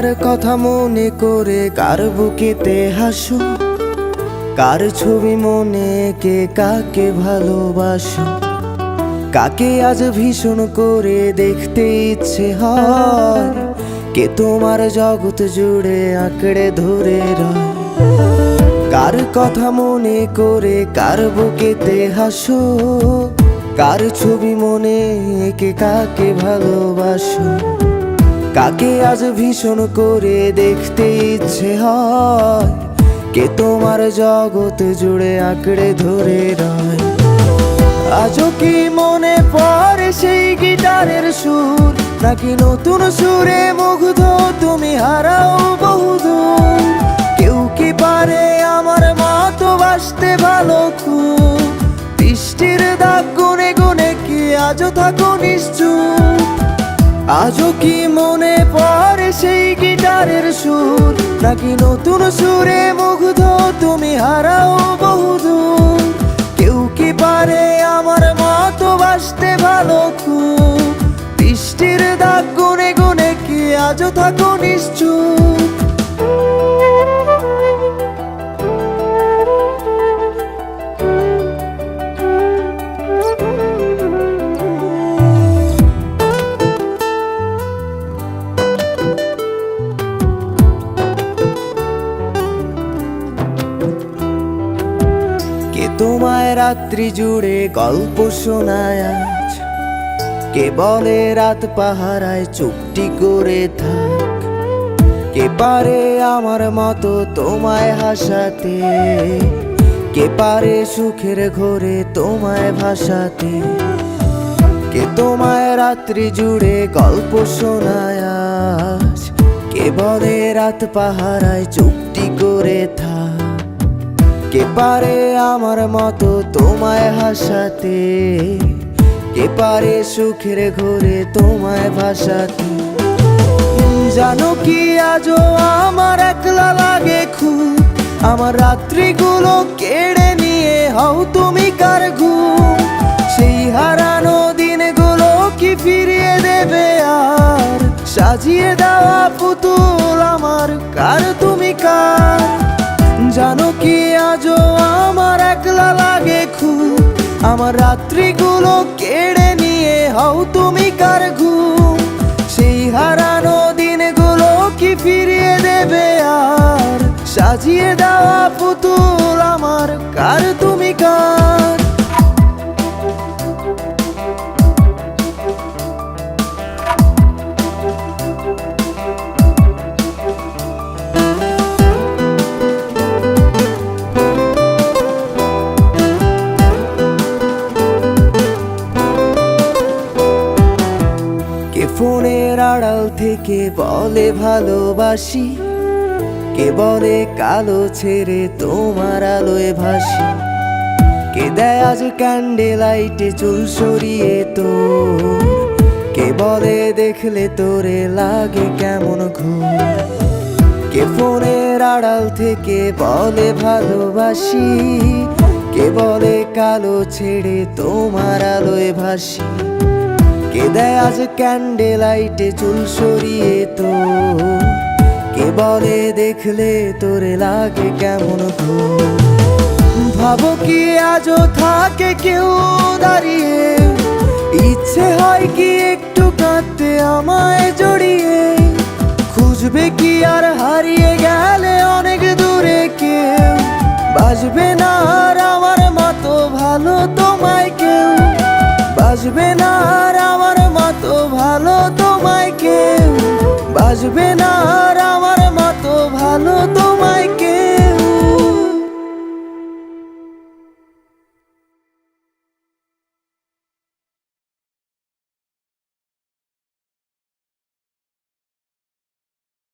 কার কথা মনে করে কার বুকেতে হাসো, কার ছবি মনে কে কাকে ভালোবাসো, কাকে আজ ভীষণ করে দেখতে ইচ্ছে হয়, কে তোমার জগৎ জুড়ে আঁকড়ে ধরে রয়। কার কথা মনে করে কার বুকেতে হাসো, কার ছবি মনে কে কাকে ভালোবাসো, কাকে আজ ভীষণ করে দেখতে ইচ্ছে হয়, কে তোমার জগৎ জুড়ে আঁকড়ে ধরে রয়। আজও কি মনে পড়ে সেই গিটারের সুর, নাকি নতুন সুরে মুগ্ধ তুমি হারাও বহুদূর? কেউ কি পারে আমার মতো বাসতে ভালো খুব, বৃষ্টির দাগ গুনে গুনে কি আজও থাকো নিশ্চুপ? আজও কি মনে পড়ে সেই গিটারের সুর, নাকি নতুন সুরে মুগ্ধ তুমি হারাও বহুদূর? কেউ কি পারে আমার মতো বাসতে ভালো খুব, বৃষ্টির দাগ গুনে গুনে কি আজও থাকো নিশ্চুপ? তোমায় রাত্রি জুড়ে গল্প শোনায় আজ, কে বলে রাত পাহারায় চুপটি করে থাক, কে পারে আমার মতো তোমায় হাসাতে, কে পারে সুখের ঘোরে তোমায় ভাসাতে? কে তোমায় রাত্রি জুড়ে গল্প শোনায় আজ, কে বলে রাত পাহারায় চুপটি করে থাক, কে পারে আমার মতো তোমায় হাসাতে, কে পারে সুখের ঘোরে তোমায় ভাসাতে? জানো কি আজও আমার একলা লাগে খুব, আমার রাত্রিগুলো কেড়ে নিয়ে হও তুমি কার ঘুম? সেই হারানো দিনগুলো কি ফিরিয়ে দেবে আর, সাজিয়ে দেওয়া পুতুল আমার কার তুমি কার? জানো কি আজও আমার একলা লাগে খুব, আমার রাত্রিগুলো কেড়ে নিয়ে হও তুমি কার ঘুম? সেই হারানো দিনগুলো কি ফিরিয়ে দেবে আর, সাজিয়ে দেওয়া পুতুল আমার কার তুমি কার? ফোনের আড়াল থেকে বলে ভালোবাসি, কে বলে কালো ছেড়ে তোমার আলোয় ভাসি, কে দেয় আজ ক্যান্ডেল লাইটে চুল সরিয়ে তোর, কে বলে দেখলে তোরে লাগে কেমন ঘুম? কে ফোনের আড়াল থেকে বলে ভালোবাসি, কে বলে কালো ছেড়ে তোমার আলোয় ভাসি, কে দেয় আজ ক্যান্ডেল লাইটে চুল সরিয়ে তোর, কে বলে দেখলে তোরে লাগে কেমন ঘুম? ভাবো কি আজও থাকে কেউ দাঁড়িয়ে, ইচ্ছে হয় কি একটু কাঁদতে আমায় জড়িয়ে? খুঁজবে কি আর হারিয়ে গেলে অনেক দূরে কেউ, বাসবে না আর আমার মতো ভালো তোমায় কেউ, বাসবে না আর আমার মতো ভালো তোমায় কেউ, বাসবে না